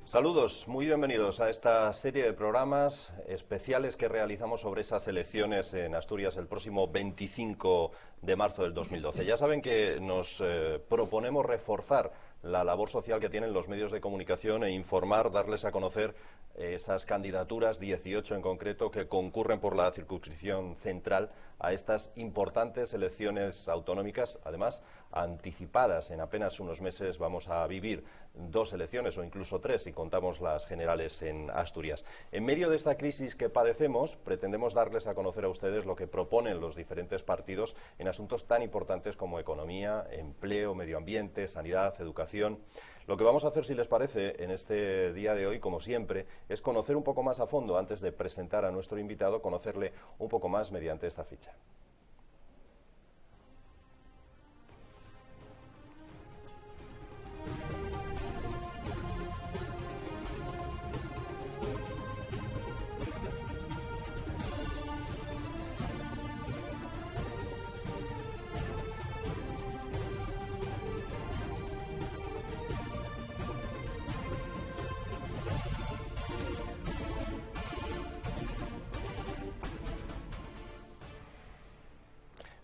Saludos, muy bienvenidos a esta serie de programas especiales que realizamos sobre esas elecciones en Asturias el próximo 25 de marzo del 2012. Ya saben que nos proponemos reforzar la labor social que tienen los medios de comunicación e informar, darles a conocer esas candidaturas, 18 en concreto, que concurren por la circunscripción central a estas importantes elecciones autonómicas, además anticipadas. En apenas unos meses vamos a vivir 2 elecciones o incluso 3 si contamos las generales en Asturias. En medio de esta crisis que padecemos, pretendemos darles a conocer a ustedes lo que proponen los diferentes partidos en asuntos tan importantes como economía, empleo, medio ambiente, sanidad, educación. Lo que vamos a hacer, si les parece, en este día de hoy, como siempre, es conocer un poco más a fondo, antes de presentar a nuestro invitado, conocerle un poco más mediante esta ficha.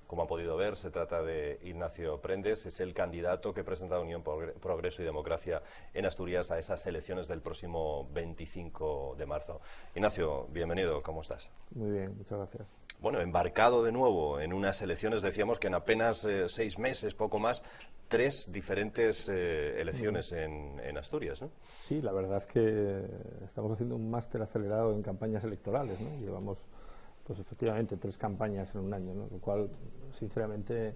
Como han podido ver, se trata de Ignacio Prendes, es el candidato que presenta Unión Progreso y Democracia en Asturias a esas elecciones del próximo 25 de marzo. Ignacio, bienvenido, ¿cómo estás? Muy bien, muchas gracias. Bueno, embarcado de nuevo en unas elecciones, decíamos que en apenas 6 meses, poco más, 3 diferentes elecciones en Asturias, ¿no? Sí, la verdad es que estamos haciendo un máster acelerado en campañas electorales, ¿no? Llevamos, pues efectivamente, 3 campañas en un año, ¿no? Lo cual, sinceramente,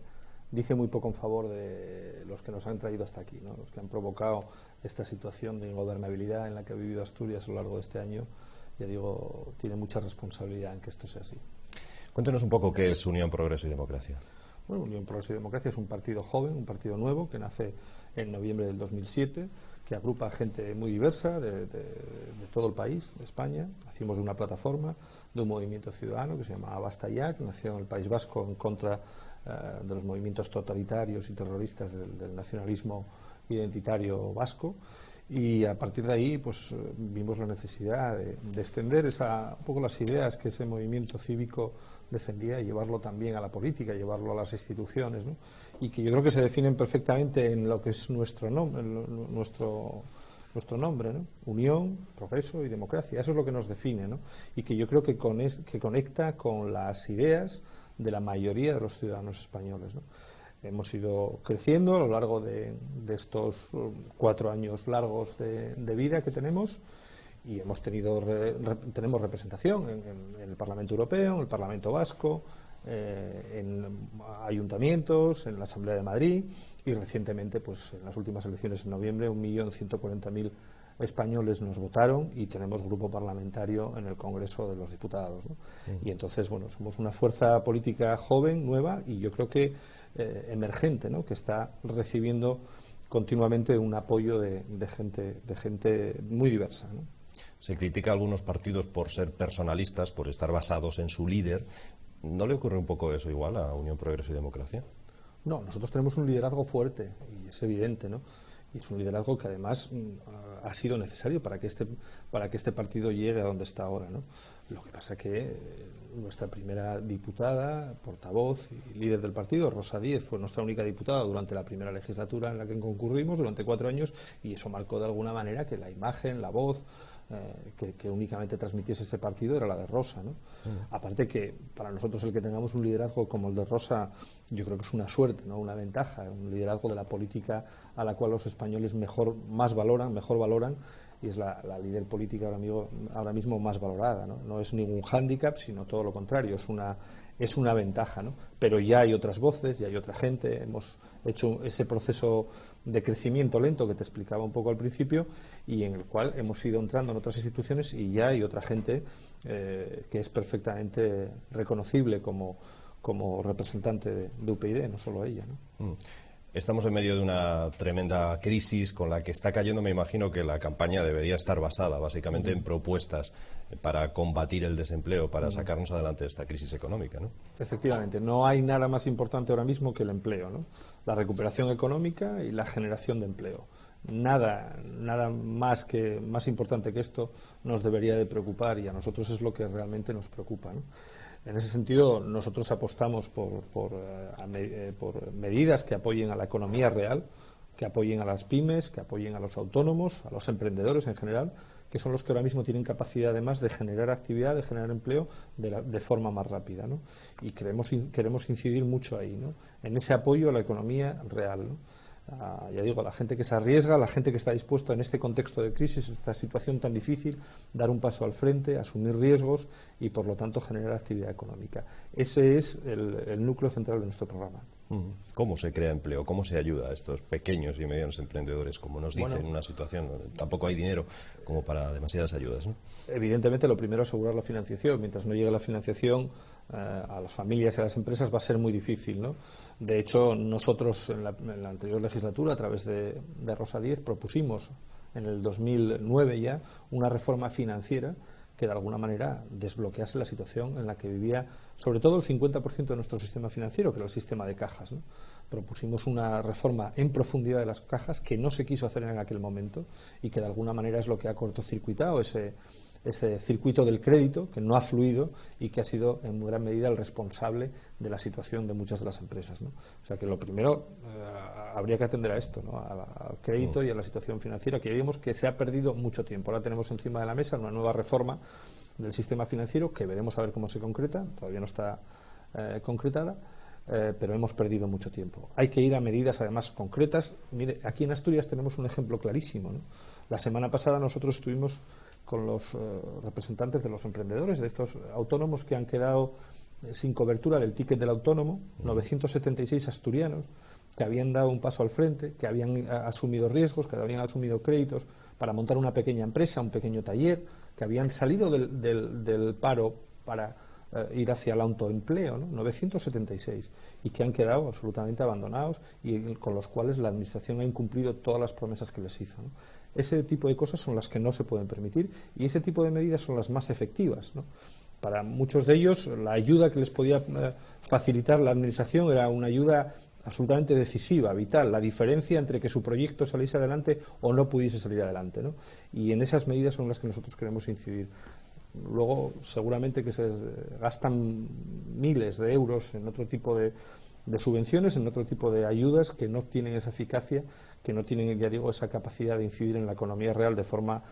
dice muy poco en favor de los que nos han traído hasta aquí, ¿no? Los que han provocado esta situación de ingobernabilidad en la que ha vivido Asturias a lo largo de este año. Ya digo, tiene mucha responsabilidad en que esto sea así. Cuéntenos un poco qué es Unión Progreso y Democracia. Bueno, Unión Progreso y Democracia es un partido joven, un partido nuevo, que nace en noviembre del 2007, que agrupa gente muy diversa de todo el país, de España. Nacimos de una plataforma, de un movimiento ciudadano que se llama Basta Ya, que nació en el País Vasco en contra de los movimientos totalitarios y terroristas del nacionalismo identitario vasco. Y a partir de ahí pues vimos la necesidad de extender un poco las ideas que ese movimiento cívico defendía y llevarlo también a la política, llevarlo a las instituciones, ¿no? Y que yo creo que se definen perfectamente en lo que es nuestro nombre, ¿no? Unión, Progreso y Democracia. Eso es lo que nos define, ¿no? Y que yo creo que conecta con las ideas de la mayoría de los ciudadanos españoles, ¿no? Hemos ido creciendo a lo largo de estos 4 años largos de vida que tenemos, y tenemos representación en el Parlamento Europeo, en el Parlamento Vasco, en ayuntamientos, en la Asamblea de Madrid, y recientemente, pues en las últimas elecciones en noviembre, 1.140.000 españoles nos votaron, y tenemos grupo parlamentario en el Congreso de los Diputados, ¿no? Y entonces, bueno, somos una fuerza política joven, nueva, y yo creo que emergente, ¿no? Que está recibiendo continuamente un apoyo de gente muy diversa, ¿no? Se critica a algunos partidos por ser personalistas, por estar basados en su líder. ¿No le ocurre un poco eso igual a Unión Progreso y Democracia? No, nosotros tenemos un liderazgo fuerte, y es evidente, ¿no? Y es un liderazgo que además ha sido necesario para que este partido llegue a donde está ahora, ¿no? Lo que pasa es que nuestra primera diputada, portavoz y líder del partido, Rosa Díez, fue nuestra única diputada durante la primera legislatura en la que concurrimos durante 4 años, y eso marcó de alguna manera que la imagen, la voz que únicamente transmitiese ese partido era la de Rosa, ¿no? Aparte que para nosotros el que tengamos un liderazgo como el de Rosa, yo creo que es una suerte, ¿no? Una ventaja, un liderazgo de la política a la cual los españoles mejor valoran, y es la líder política ahora mismo más valorada, ¿no? No es ningún hándicap, sino todo lo contrario, es una ventaja, ¿no? Pero ya hay otras voces, ya hay otra gente. Hemos hecho ese proceso de crecimiento lento que te explicaba un poco al principio, y en el cual hemos ido entrando en otras instituciones, y ya hay otra gente que es perfectamente reconocible como representante de UPyD, no solo ella, ¿no? Estamos en medio de una tremenda crisis con la que está cayendo. Me imagino que la campaña debería estar basada básicamente en propuestas para combatir el desempleo, para sacarnos adelante de esta crisis económica, ¿no? Efectivamente, no hay nada más importante ahora mismo que el empleo, ¿no? La recuperación económica y la generación de empleo. nada más importante que esto nos debería de preocupar, y a nosotros es lo que realmente nos preocupa, ¿no? En ese sentido, nosotros apostamos por medidas que apoyen a la economía real, que apoyen a las pymes, que apoyen a los autónomos, a los emprendedores en general, que son los que ahora mismo tienen capacidad además de generar actividad, de generar empleo de forma más rápida, ¿no? Y queremos incidir mucho ahí, ¿no? En ese apoyo a la economía real, ¿no? Ya digo, la gente que se arriesga, la gente que está dispuesta en este contexto de crisis, esta situación tan difícil, dar un paso al frente, asumir riesgos y por lo tanto generar actividad económica. Ese es el núcleo central de nuestro programa. ¿Cómo se crea empleo? ¿Cómo se ayuda a estos pequeños y medianos emprendedores? Como nos dice, en una situación donde tampoco hay dinero como para demasiadas ayudas, ¿no? Evidentemente, lo primero es asegurar la financiación. Mientras no llegue la financiación a las familias y a las empresas va a ser muy difícil, ¿no? De hecho, nosotros en la anterior legislatura, a través de Rosa Díez, propusimos en el 2009 ya una reforma financiera que de alguna manera desbloquease la situación en la que vivía sobre todo el 50% de nuestro sistema financiero, que era el sistema de cajas, ¿no? Propusimos una reforma en profundidad de las cajas que no se quiso hacer en aquel momento y que de alguna manera es lo que ha cortocircuitado ese circuito del crédito que no ha fluido y que ha sido en gran medida el responsable de la situación de muchas de las empresas, ¿no? O sea que lo primero habría que atender a esto, ¿no? Al crédito y a la situación financiera, que ya vimos que se ha perdido mucho tiempo. Ahora tenemos encima de la mesa una nueva reforma del sistema financiero que veremos a ver cómo se concreta, todavía no está concretada, pero hemos perdido mucho tiempo. Hay que ir a medidas además concretas. Mire, aquí en Asturias tenemos un ejemplo clarísimo, ¿no? La semana pasada nosotros estuvimos con los representantes de los emprendedores, de estos autónomos que han quedado sin cobertura del ticket del autónomo, 976 asturianos que habían dado un paso al frente, que habían asumido riesgos, que habían asumido créditos para montar una pequeña empresa, un pequeño taller, que habían salido del paro para ir hacia el autoempleo, ¿no? 976, y que han quedado absolutamente abandonados y con los cuales la Administración ha incumplido todas las promesas que les hizo, ¿no? Ese tipo de cosas son las que no se pueden permitir y ese tipo de medidas son las más efectivas, ¿no? Para muchos de ellos la ayuda que les podía facilitar la Administración era una ayuda absolutamente decisiva, vital, la diferencia entre que su proyecto saliese adelante o no pudiese salir adelante, ¿no? Y en esas medidas son las que nosotros queremos incidir. Luego, seguramente que se gastan miles de euros en otro tipo de subvenciones, en otro tipo de ayudas que no tienen esa eficacia, que no tienen, ya digo, esa capacidad de incidir en la economía real de forma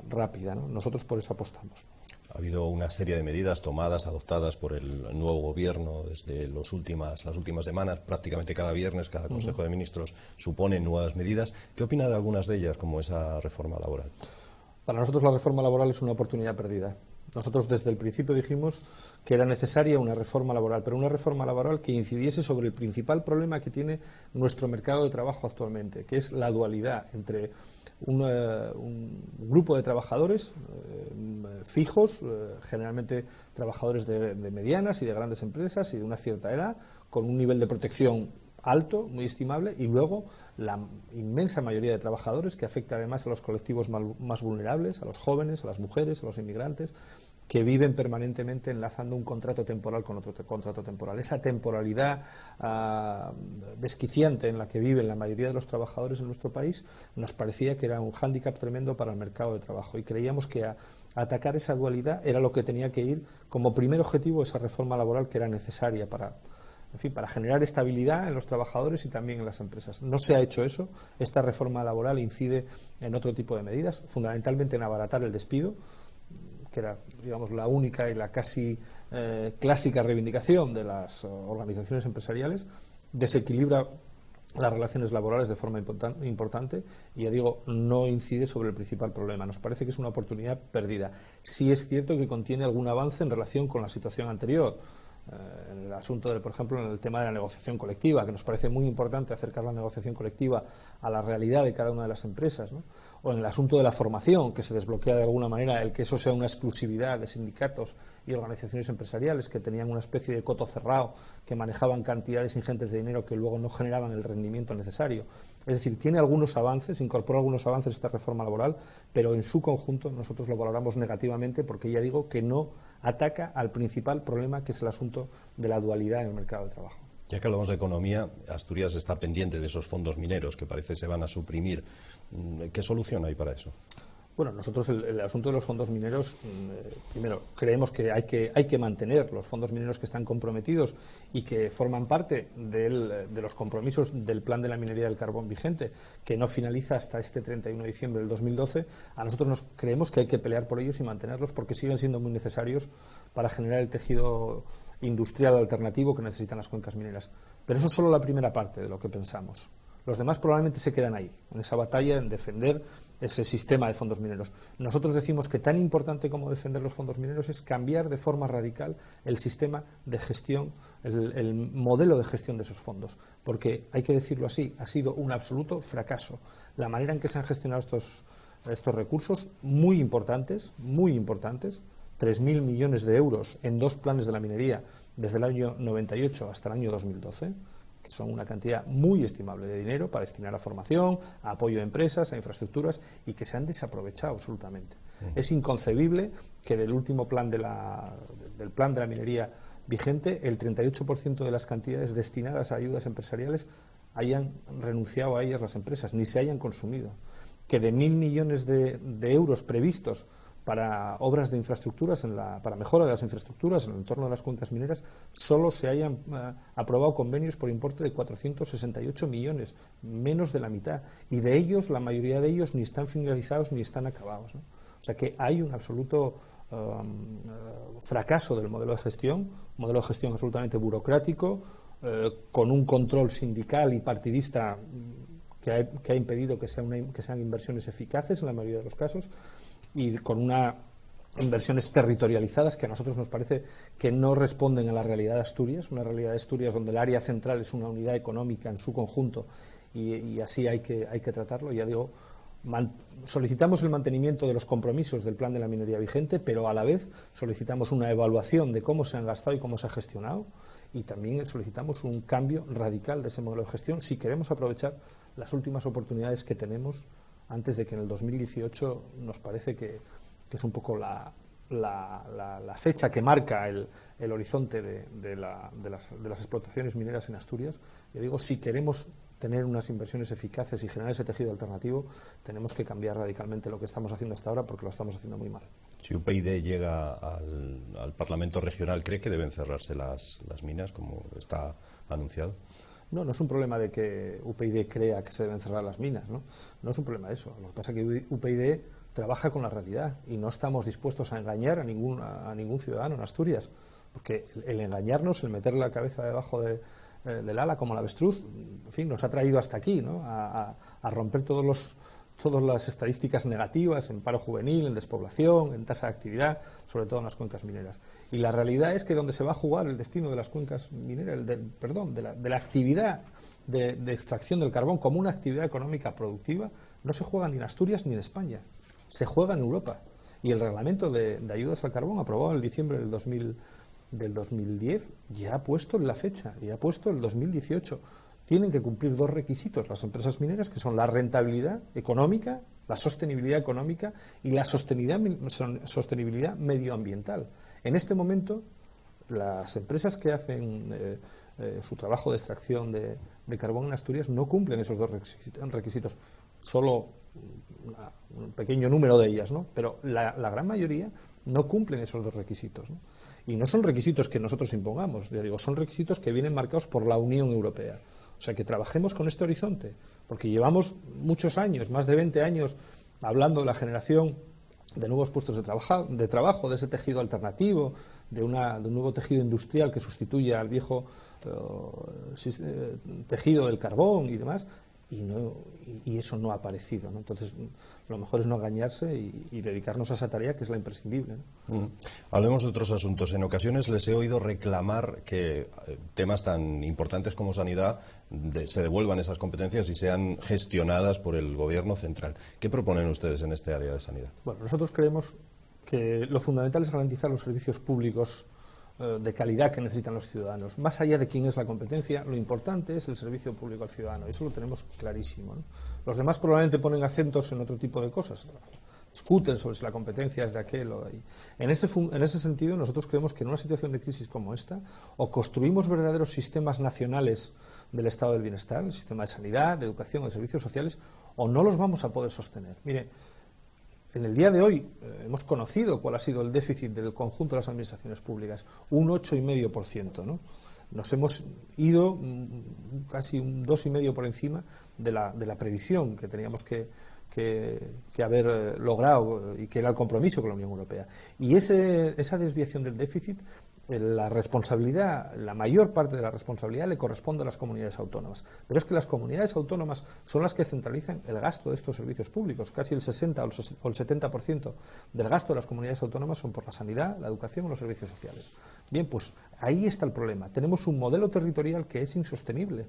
rápida, ¿no? Nosotros por eso apostamos. Ha habido una serie de medidas tomadas, adoptadas por el nuevo gobierno desde las últimas semanas. Prácticamente cada viernes, cada Consejo de Ministros supone nuevas medidas. ¿Qué opina de algunas de ellas, como esa reforma laboral? Para nosotros la reforma laboral es una oportunidad perdida. Nosotros desde el principio dijimos que era necesaria una reforma laboral, pero una reforma laboral que incidiese sobre el principal problema que tiene nuestro mercado de trabajo actualmente, que es la dualidad entre un grupo de trabajadores fijos, generalmente trabajadores de medianas y de grandes empresas y de una cierta edad, con un nivel de protección alto, muy estimable, y luego la inmensa mayoría de trabajadores que afecta además a los colectivos más vulnerables, a los jóvenes, a las mujeres, a los inmigrantes, que viven permanentemente enlazando un contrato temporal con otro contrato temporal. Esa temporalidad desquiciante en la que viven la mayoría de los trabajadores en nuestro país nos parecía que era un hándicap tremendo para el mercado de trabajo y creíamos que atacar esa dualidad era lo que tenía que ir como primer objetivo esa reforma laboral que era necesaria para generar estabilidad en los trabajadores y también en las empresas. No se ha hecho eso. Esta reforma laboral incide en otro tipo de medidas, fundamentalmente en abaratar el despido, que era, digamos, la única y la casi clásica reivindicación de las organizaciones empresariales. Desequilibra las relaciones laborales de forma importante y, ya digo, no incide sobre el principal problema. Nos parece que es una oportunidad perdida. Sí es cierto que contiene algún avance en relación con la situación anterior. En el asunto por ejemplo, en el tema de la negociación colectiva, que nos parece muy importante acercar la negociación colectiva a la realidad de cada una de las empresas, ¿no? O en el asunto de la formación, que se desbloquea de alguna manera el que eso sea una exclusividad de sindicatos y organizaciones empresariales que tenían una especie de coto cerrado, que manejaban cantidades ingentes de dinero que luego no generaban el rendimiento necesario. Es decir, tiene algunos avances, incorpora algunos avances esta reforma laboral, pero en su conjunto nosotros lo valoramos negativamente porque ya digo que no ataca al principal problema, que es el asunto de la dualidad en el mercado de trabajo. Ya que hablamos de economía, Asturias está pendiente de esos fondos mineros que parece se van a suprimir. ¿Qué solución hay para eso? Bueno, nosotros el asunto de los fondos mineros, primero, creemos que hay que mantener los fondos mineros que están comprometidos y que forman parte de los compromisos del plan de la minería del carbón vigente, que no finaliza hasta este 31 de diciembre del 2012. A nosotros creemos que hay que pelear por ellos y mantenerlos porque siguen siendo muy necesarios para generar el tejido industrial alternativo que necesitan las cuencas mineras. Pero eso es solo la primera parte de lo que pensamos. Los demás probablemente se quedan ahí, en esa batalla, en defender ese sistema de fondos mineros. Nosotros decimos que tan importante como defender los fondos mineros es cambiar de forma radical el sistema de gestión, el modelo de gestión de esos fondos, porque, hay que decirlo así, ha sido un absoluto fracaso. La manera en que se han gestionado estos recursos, muy importantes, 3.000 millones de euros en 2 planes de la minería desde el año 98 hasta el año 2012, que son una cantidad muy estimable de dinero para destinar a formación, a apoyo a empresas, a infraestructuras, y que se han desaprovechado absolutamente. Es inconcebible que del último plan del plan de la minería vigente, el 38% de las cantidades destinadas a ayudas empresariales hayan renunciado a ellas las empresas, ni se hayan consumido. Que de 1.000 millones de euros previstos para obras de infraestructuras, para mejora de las infraestructuras en el entorno de las cuencas mineras, solo se hayan aprobado convenios por importe de 468 millones, menos de la mitad. Y de ellos, la mayoría de ellos, ni están finalizados ni están acabados, ¿no? O sea que hay un absoluto fracaso del modelo de gestión, un modelo de gestión absolutamente burocrático, con un control sindical y partidista que ha impedido que sean inversiones eficaces en la mayoría de los casos, y con inversiones territorializadas que a nosotros nos parece que no responden a la realidad de Asturias, una realidad de Asturias donde el área central es una unidad económica en su conjunto, y así hay que tratarlo. Ya digo, solicitamos el mantenimiento de los compromisos del plan de la minería vigente, pero a la vez solicitamos una evaluación de cómo se han gastado y cómo se ha gestionado, y también solicitamos un cambio radical de ese modelo de gestión si queremos aprovechar las últimas oportunidades que tenemos antes de que en el 2018 nos parece que es un poco la fecha que marca el horizonte de las explotaciones mineras en Asturias. Yo digo, si queremos tener unas inversiones eficaces y generar ese tejido alternativo, tenemos que cambiar radicalmente lo que estamos haciendo hasta ahora, porque lo estamos haciendo muy mal. Si UPyD llega al Parlamento regional, ¿cree que deben cerrarse las minas, como está anunciado? No es un problema de que UPyD crea que se deben cerrar las minas, ¿no? No es un problema de eso. Lo que pasa es que UPyD trabaja con la realidad y no estamos dispuestos a engañar a ningún ciudadano en Asturias, porque el engañarnos, el meter la cabeza debajo del ala como el avestruz, en fin, nos ha traído hasta aquí, ¿no? A romper todas las estadísticas negativas en paro juvenil, en despoblación, en tasa de actividad, sobre todo en las cuencas mineras. Y la realidad es que donde se va a jugar el destino de las cuencas mineras, de la actividad de extracción del carbón como una actividad económica productiva, no se juega ni en Asturias ni en España, se juega en Europa. Y el reglamento de ayudas al carbón, aprobado en diciembre del 2010, ya ha puesto la fecha, ya ha puesto el 2018. Tienen que cumplir 2 requisitos las empresas mineras, que son la rentabilidad económica, la sostenibilidad económica y la sostenibilidad medioambiental. En este momento, las empresas que hacen su trabajo de extracción de carbón en Asturias no cumplen esos 2 requisitos. Solo un pequeño número de ellas, ¿no? Pero la gran mayoría no cumplen esos 2 requisitos, ¿no? Y no son requisitos que nosotros impongamos, ya digo, son requisitos que vienen marcados por la Unión Europea. O sea, que trabajemos con este horizonte, porque llevamos muchos años, más de 20 años, hablando de la generación de nuevos puestos de trabajo, de ese tejido alternativo, de un nuevo tejido industrial que sustituya al viejo tejido del carbón y demás, y eso no ha aparecido, ¿no? Entonces, lo mejor es no engañarse y dedicarnos a esa tarea que es la imprescindible, ¿no? Hablemos de otros asuntos. En ocasiones les he oído reclamar que temas tan importantes como sanidad se devuelvan esas competencias y sean gestionadas por el Gobierno central. ¿Qué proponen ustedes en este área de sanidad? Bueno, nosotros creemos que lo fundamental es garantizar los servicios públicos de calidad que necesitan los ciudadanos. Más allá de quién es la competencia, lo importante es el servicio público al ciudadano. Eso lo tenemos clarísimo, ¿no? Los demás probablemente ponen acentos en otro tipo de cosas. discuten sobre si la competencia es de aquel o de ahí. En ese sentido, nosotros creemos que en una situación de crisis como esta, o construimos verdaderos sistemas nacionales del estado del bienestar, el sistema de sanidad, de educación, de servicios sociales, o no los vamos a poder sostener. Mire, en el día de hoy hemos conocido cuál ha sido el déficit del conjunto de las administraciones públicas, un 8,5%, ¿no? Nos hemos ido casi un 2,5% por encima de la previsión que teníamos que haber logrado y que era el compromiso con la Unión Europea. Y esa desviación del déficit, la responsabilidad, la mayor parte de la responsabilidad le corresponde a las comunidades autónomas. Pero es que las comunidades autónomas son las que centralizan el gasto de estos servicios públicos. Casi el 60 o el 70% del gasto de las comunidades autónomas son por la sanidad, la educación o los servicios sociales. Bien, pues ahí está el problema. Tenemos un modelo territorial que es insostenible.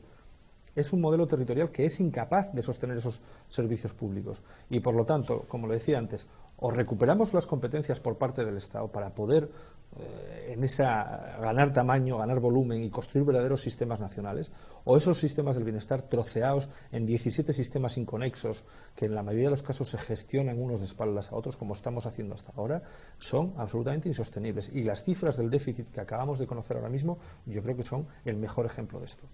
Es un modelo territorial que es incapaz de sostener esos servicios públicos. Y por lo tanto, como le decía antes, o recuperamos las competencias por parte del Estado para poder ganar tamaño, ganar volumen y construir verdaderos sistemas nacionales, o esos sistemas del bienestar troceados en 17 sistemas inconexos que en la mayoría de los casos se gestionan unos de espaldas a otros, como estamos haciendo hasta ahora, son absolutamente insostenibles. Y las cifras del déficit que acabamos de conocer ahora mismo, yo creo que son el mejor ejemplo de esto.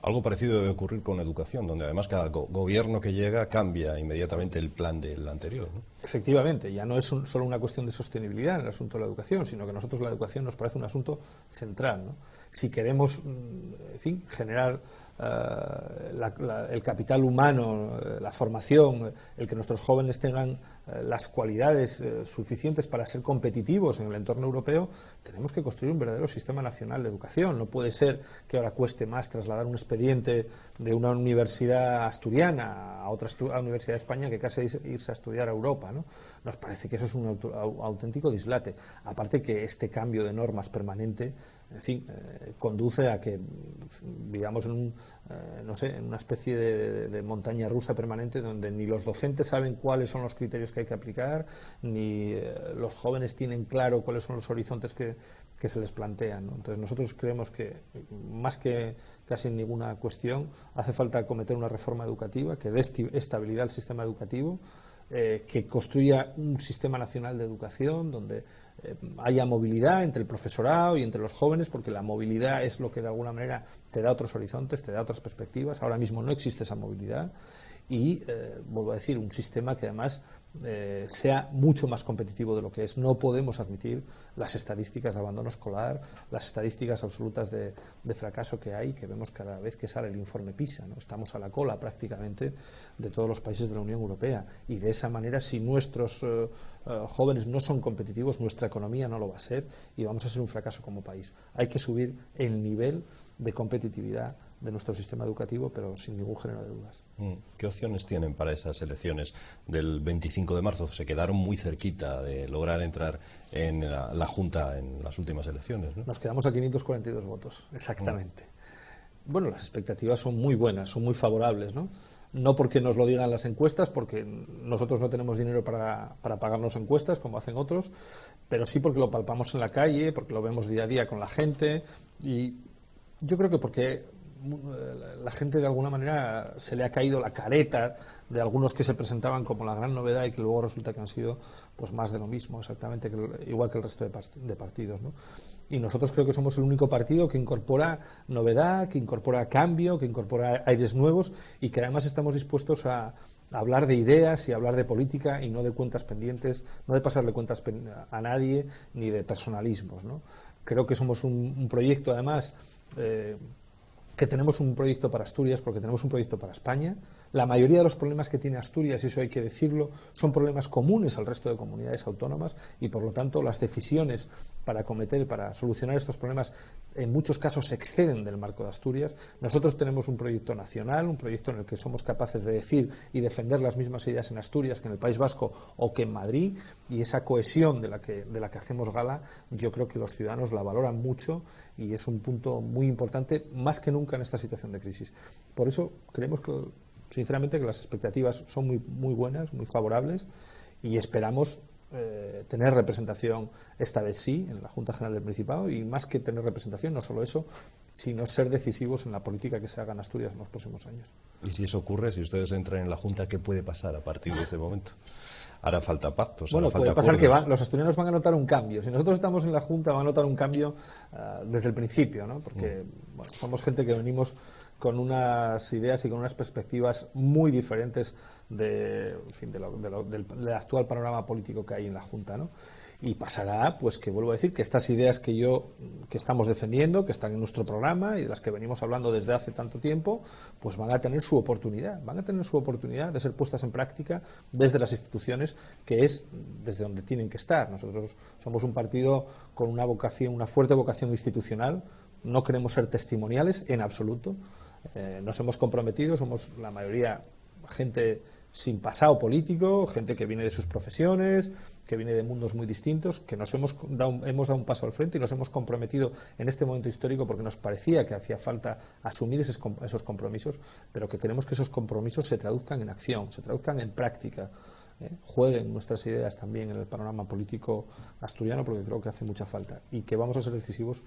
Algo parecido debe ocurrir con la educación, donde además cada gobierno que llega cambia inmediatamente el plan del anterior, ¿no? Efectivamente, ya no es solo una cuestión de sostenibilidad en el asunto de la educación, sino que a nosotros la educación nos parece un asunto central, ¿no? Si queremos, en fin, generar el capital humano, la formación, el que nuestros jóvenes tengan las cualidades suficientes para ser competitivos en el entorno europeo, tenemos que construir un verdadero sistema nacional de educación. No puede ser que ahora cueste más trasladar un expediente de una universidad asturiana a otra universidad de España que casi irse a estudiar a Europa, ¿no? Nos parece que eso es un auténtico dislate. Aparte que este cambio de normas permanente, en fin, conduce a que vivamos en en una especie de montaña rusa permanente donde ni los docentes saben cuáles son los criterios que hay que aplicar, ni los jóvenes tienen claro cuáles son los horizontes que se les plantean, ¿no? Entonces nosotros creemos que más que casi en ninguna cuestión hace falta acometer una reforma educativa que dé estabilidad al sistema educativo, que construya un sistema nacional de educación donde haya movilidad entre el profesorado y entre los jóvenes, porque la movilidad es lo que de alguna manera te da otros horizontes, te da otras perspectivas. Ahora mismo no existe esa movilidad y, vuelvo a decir, un sistema que además sea mucho más competitivo de lo que es. No podemos admitir las estadísticas de abandono escolar, las estadísticas absolutas de fracaso que hay, que vemos cada vez que sale el informe PISA, ¿no? Estamos a la cola prácticamente de todos los países de la Unión Europea y de esa manera, si nuestros jóvenes no son competitivos, nuestra economía no lo va a ser y vamos a ser un fracaso como país. Hay que subir el nivel de competitividad de nuestro sistema educativo, pero sin ningún género de dudas. ¿Qué opciones tienen para esas elecciones del 25 de marzo? Se quedaron muy cerquita de lograr entrar en la Junta en las últimas elecciones, ¿no? Nos quedamos a 542 votos, exactamente. Bueno, las expectativas son muy buenas, son muy favorables, ¿no? No porque nos lo digan las encuestas, porque nosotros no tenemos dinero para pagarnos encuestas, como hacen otros, pero sí porque lo palpamos en la calle, porque lo vemos día a día con la gente, y yo creo que porque la gente de alguna manera se le ha caído la careta de algunos que se presentaban como la gran novedad y que luego resulta que han sido pues más de lo mismo, exactamente igual que el resto de partidos, ¿no? Y nosotros creo que somos el único partido que incorpora novedad, que incorpora cambio, que incorpora aires nuevos y que además estamos dispuestos a hablar de ideas y hablar de política y no de cuentas pendientes, no de pasarle cuentas a nadie ni de personalismos, ¿no? Creo que somos un proyecto además que tenemos un proyecto para Asturias porque tenemos un proyecto para España. La mayoría de los problemas que tiene Asturias, y eso hay que decirlo, son problemas comunes al resto de comunidades autónomas y por lo tanto las decisiones para solucionar estos problemas en muchos casos se exceden del marco de Asturias. Nosotros tenemos un proyecto nacional, un proyecto en el que somos capaces de decir y defender las mismas ideas en Asturias que en el País Vasco o que en Madrid, y esa cohesión de la que hacemos gala, yo creo que los ciudadanos la valoran mucho y es un punto muy importante, más que nunca en esta situación de crisis. Por eso creemos sinceramente que las expectativas son muy buenas, muy favorables y esperamos tener representación, esta vez sí, en la Junta General del Principado, y más que tener representación, no solo eso, sino ser decisivos en la política que se haga en Asturias en los próximos años. Y si eso ocurre, si ustedes entran en la Junta, ¿qué puede pasar a partir de este momento? Hará falta pactos, bueno, hará falta puede pasar acuerdos. que los asturianos van a notar un cambio. Si nosotros estamos en la Junta, van a notar un cambio desde el principio, ¿no? Porque bueno, somos gente que venimos con unas ideas y con unas perspectivas muy diferentes del actual panorama político que hay en la Junta, ¿no? Y pasará, pues que vuelvo a decir que estas ideas que estamos defendiendo, que están en nuestro programa y de las que venimos hablando desde hace tanto tiempo, pues van a tener su oportunidad de ser puestas en práctica desde las instituciones, que es desde donde tienen que estar. Nosotros somos un partido con una fuerte vocación institucional, no queremos ser testimoniales en absoluto, nos hemos comprometido, somos la mayoría gente sin pasado político, gente que viene de sus profesiones, que viene de mundos muy distintos, que hemos dado un paso al frente y nos hemos comprometido en este momento histórico porque nos parecía que hacía falta asumir esos compromisos, pero que queremos que esos compromisos se traduzcan en acción, se traduzcan en práctica, jueguen nuestras ideas también en el panorama político asturiano, porque creo que hace mucha falta y que vamos a ser decisivos.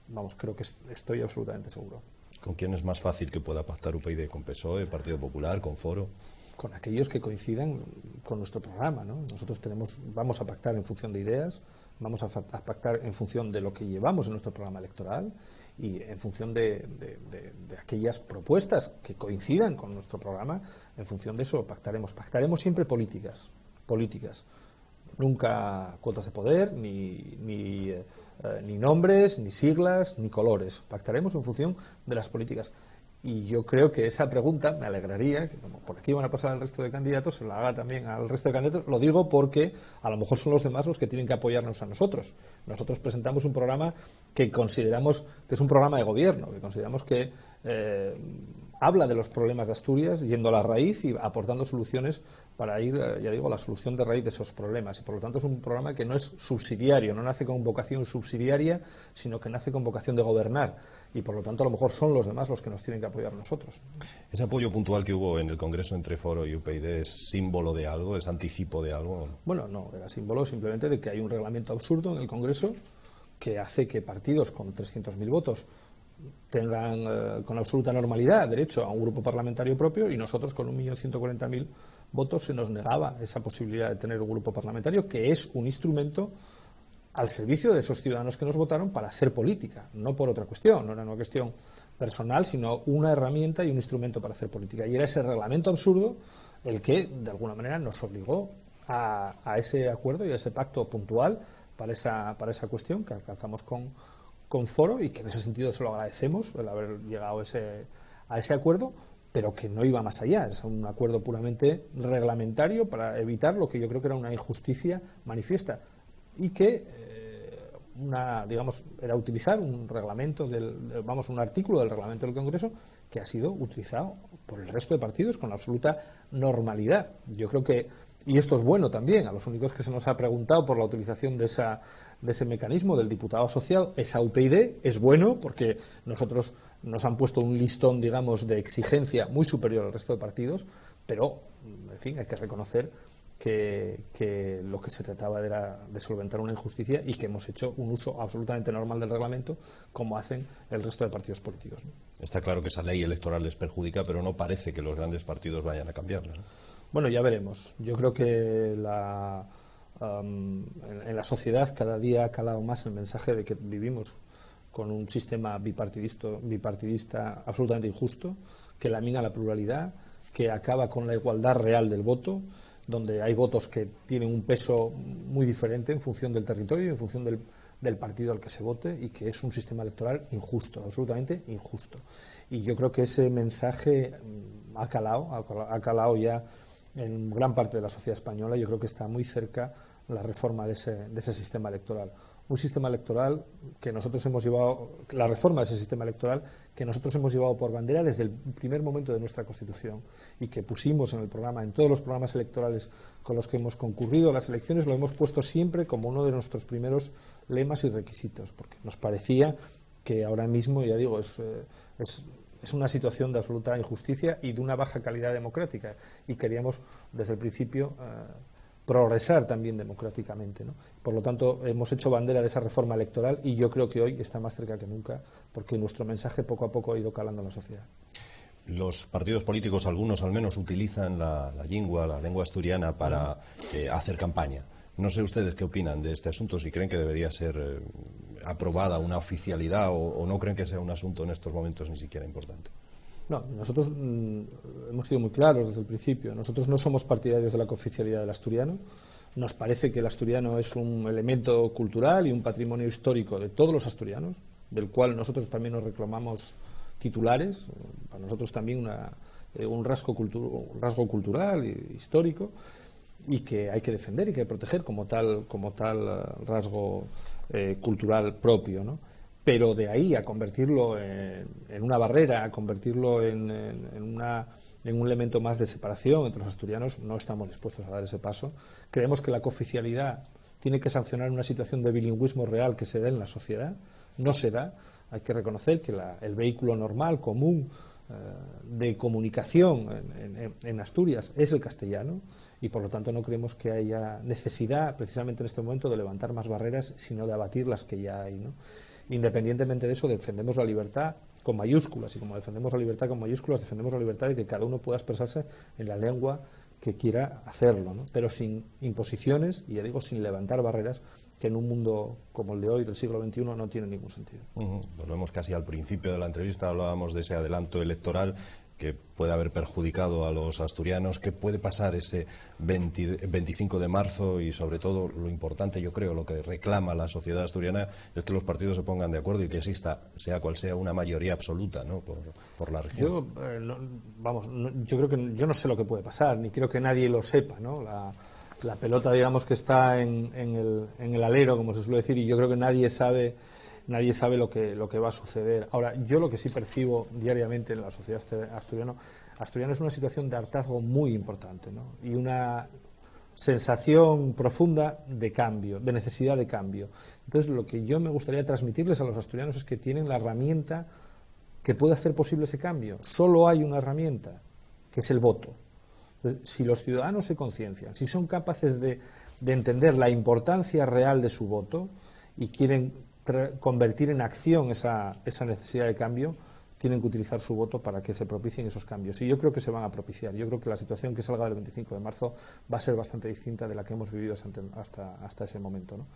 Vamos, creo que estoy absolutamente seguro. ¿Con quién es más fácil que pueda pactar UPyD? ¿Con PSOE, Partido Popular, con Foro? Con aquellos que coincidan con nuestro programa, ¿no? Nosotros vamos a pactar en función de ideas, vamos a pactar en función de lo que llevamos en nuestro programa electoral y en función de aquellas propuestas que coincidan con nuestro programa. En función de eso pactaremos siempre políticas, nunca cuotas de poder, ni nombres, ni siglas, ni colores. Pactaremos en función de las políticas. Y yo creo que esa pregunta me alegraría, que como por aquí van a pasar el resto de candidatos, se la haga también al resto de candidatos. Lo digo porque a lo mejor son los demás los que tienen que apoyarnos a nosotros. Nosotros presentamos un programa que consideramos que es un programa de gobierno, que consideramos que habla de los problemas de Asturias, yendo a la raíz y aportando soluciones para ir, ya digo, a la solución de raíz de esos problemas. Y por lo tanto es un programa que no es subsidiario, no nace con vocación subsidiaria, sino que nace con vocación de gobernar. Y por lo tanto a lo mejor son los demás los que nos tienen que apoyar a nosotros. ¿Ese apoyo puntual que hubo en el Congreso entre Foro y UPyD es símbolo de algo, es anticipo de algo? Bueno, no, era símbolo simplemente de que hay un reglamento absurdo en el Congreso que hace que partidos con 300.000 votos tengan con absoluta normalidad derecho a un grupo parlamentario propio, y nosotros con 1.140.000 votos se nos negaba esa posibilidad de tener un grupo parlamentario, que es un instrumento al servicio de esos ciudadanos que nos votaron para hacer política, no por otra cuestión, no era una cuestión personal, sino una herramienta y un instrumento para hacer política. Y era ese reglamento absurdo el que, de alguna manera, nos obligó a ese acuerdo y a ese pacto puntual para esa cuestión que alcanzamos con Foro, y que en ese sentido se lo agradecemos, el haber llegado a ese acuerdo, pero que no iba más allá. Es un acuerdo puramente reglamentario para evitar lo que yo creo que era una injusticia manifiesta, y que era utilizar un reglamento un artículo del reglamento del Congreso que ha sido utilizado por el resto de partidos con absoluta normalidad. Yo creo que, y esto es bueno también, a los únicos que se nos ha preguntado por la utilización de ese mecanismo del diputado asociado es a UPyD. Es bueno porque nosotros nos han puesto un listón, digamos, de exigencia muy superior al resto de partidos, pero, en fin, hay que reconocer que lo que se trataba era de solventar una injusticia, y que hemos hecho un uso absolutamente normal del reglamento, como hacen el resto de partidos políticos, ¿no? Está claro que esa ley electoral les perjudica, pero no parece que los grandes partidos vayan a cambiarla, ¿no? Bueno, ya veremos. Yo creo que en la sociedad cada día ha calado más el mensaje de que vivimos con un sistema bipartidista absolutamente injusto, que lamina la pluralidad, que acaba con la igualdad real del voto, donde hay votos que tienen un peso muy diferente en función del territorio y en función del partido al que se vote, y que es un sistema electoral injusto, absolutamente injusto. Y yo creo que ese mensaje ha calado ya en gran parte de la sociedad española. Yo creo que está muy cerca la reforma de ese sistema electoral. Un sistema electoral que nosotros hemos llevado, la reforma de ese sistema electoral que nosotros hemos llevado por bandera desde el primer momento de nuestra Constitución, y que pusimos en el programa, en todos los programas electorales con los que hemos concurrido a las elecciones, lo hemos puesto siempre como uno de nuestros primeros lemas y requisitos, porque nos parecía que ahora mismo, ya digo, es una situación de absoluta injusticia y de una baja calidad democrática, y queríamos desde el principio progresar también democráticamente, ¿no? Por lo tanto, hemos hecho bandera de esa reforma electoral y yo creo que hoy está más cerca que nunca, porque nuestro mensaje poco a poco ha ido calando en la sociedad. Los partidos políticos, algunos al menos, utilizan la lengua asturiana para hacer campaña. No sé ustedes qué opinan de este asunto, si creen que debería ser aprobada una oficialidad o no creen que sea un asunto en estos momentos ni siquiera importante. No, nosotros hemos sido muy claros desde el principio. Nosotros no somos partidarios de la cooficialidad del asturiano. Nos parece que el asturiano es un elemento cultural y un patrimonio histórico de todos los asturianos, del cual nosotros también nos reclamamos titulares. Para nosotros también un rasgo cultural e histórico, y que hay que defender y que proteger como tal rasgo cultural propio, ¿no? Pero de ahí a convertirlo en una barrera, a convertirlo en un elemento más de separación entre los asturianos, no estamos dispuestos a dar ese paso. Creemos que la cooficialidad tiene que sancionar una situación de bilingüismo real que se da en la sociedad. No se da. Hay que reconocer que el vehículo normal, común, de comunicación en Asturias es el castellano, y por lo tanto no creemos que haya necesidad precisamente en este momento de levantar más barreras, sino de abatir las que ya hay, ¿no? Independientemente de eso, defendemos la libertad con mayúsculas, y como defendemos la libertad con mayúsculas, defendemos la libertad de que cada uno pueda expresarse en la lengua que quiera hacerlo, ¿no? Pero sin imposiciones, y ya digo, sin levantar barreras que en un mundo como el de hoy, del siglo XXI, no tiene ningún sentido. Volvemos casi al principio de la entrevista, hablábamos de ese adelanto electoral que puede haber perjudicado a los asturianos. ¿Qué puede pasar ese 25 de marzo? Y sobre todo, lo importante, yo creo, lo que reclama la sociedad asturiana es que los partidos se pongan de acuerdo y que exista, sea cual sea, una mayoría absoluta, ¿no?, por la región. Yo creo que yo no sé lo que puede pasar, ni creo que nadie lo sepa, ¿no? La pelota, digamos, que está en el alero, como se suele decir, y yo creo que nadie sabe lo que va a suceder. Ahora, yo lo que sí percibo diariamente en la sociedad asturiana es una situación de hartazgo muy importante, ¿no? Y una sensación profunda de cambio, de necesidad de cambio. Entonces, lo que yo me gustaría transmitirles a los asturianos es que tienen la herramienta que puede hacer posible ese cambio. Solo hay una herramienta, que es el voto. Entonces, si los ciudadanos se conciencian, si son capaces de entender la importancia real de su voto y quieren convertir en acción esa necesidad de cambio, tienen que utilizar su voto para que se propicien esos cambios. Y yo creo que se van a propiciar. Yo creo que la situación que salga del 25 de marzo va a ser bastante distinta de la que hemos vivido hasta ese momento, ¿no?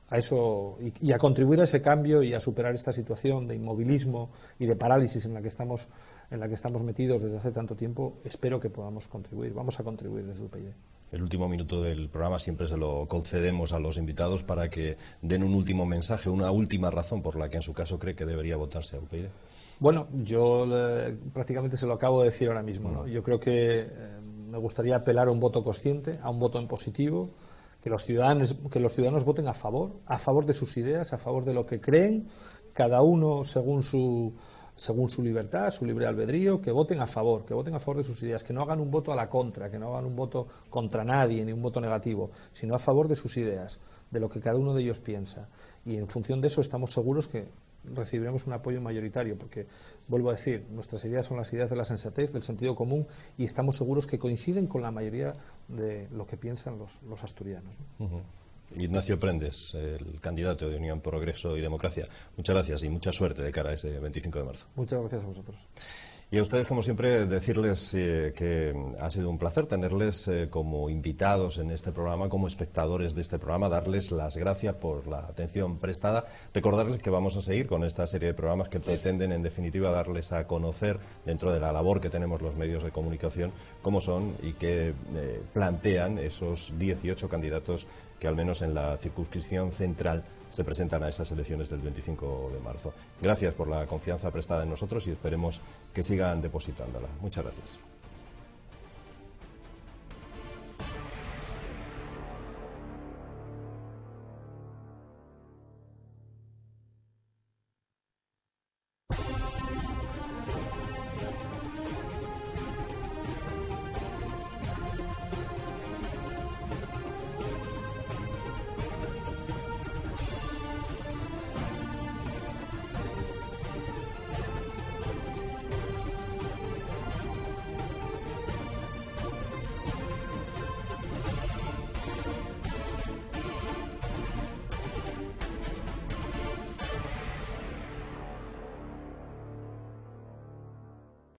A eso y a contribuir a ese cambio y a superar esta situación de inmovilismo y de parálisis en la que estamos metidos desde hace tanto tiempo. Espero que podamos contribuir. Vamos a contribuir desde UPyD. El último minuto del programa siempre se lo concedemos a los invitados para que den un último mensaje, una última razón por la que en su caso cree que debería votarse a UPyD. Bueno, yo prácticamente se lo acabo de decir ahora mismo, ¿no? Yo creo que me gustaría apelar a un voto consciente, a un voto en positivo, que los ciudadanos voten a favor de sus ideas, a favor de lo que creen, cada uno según su libertad, su libre albedrío, que voten a favor de sus ideas, que no hagan un voto a la contra, que no hagan un voto contra nadie, ni un voto negativo, sino a favor de sus ideas, de lo que cada uno de ellos piensa. Y en función de eso estamos seguros que recibiremos un apoyo mayoritario, porque, vuelvo a decir, nuestras ideas son las ideas de la sensatez, del sentido común, y estamos seguros que coinciden con la mayoría de lo que piensan los asturianos, ¿no? Ignacio Prendes, el candidato de Unión Progreso y Democracia, muchas gracias y mucha suerte de cara a ese 25 de marzo. Muchas gracias a vosotros. Y a ustedes, como siempre, decirles que ha sido un placer tenerles como invitados en este programa, como espectadores de este programa, darles las gracias por la atención prestada, recordarles que vamos a seguir con esta serie de programas que pretenden, en definitiva, darles a conocer, dentro de la labor que tenemos los medios de comunicación, cómo son y qué plantean esos 18 candidatos que, al menos en la circunscripción central, se presentan a esas elecciones del 25 de marzo. Gracias por la confianza prestada en nosotros y esperemos que sigan depositándola. Muchas gracias.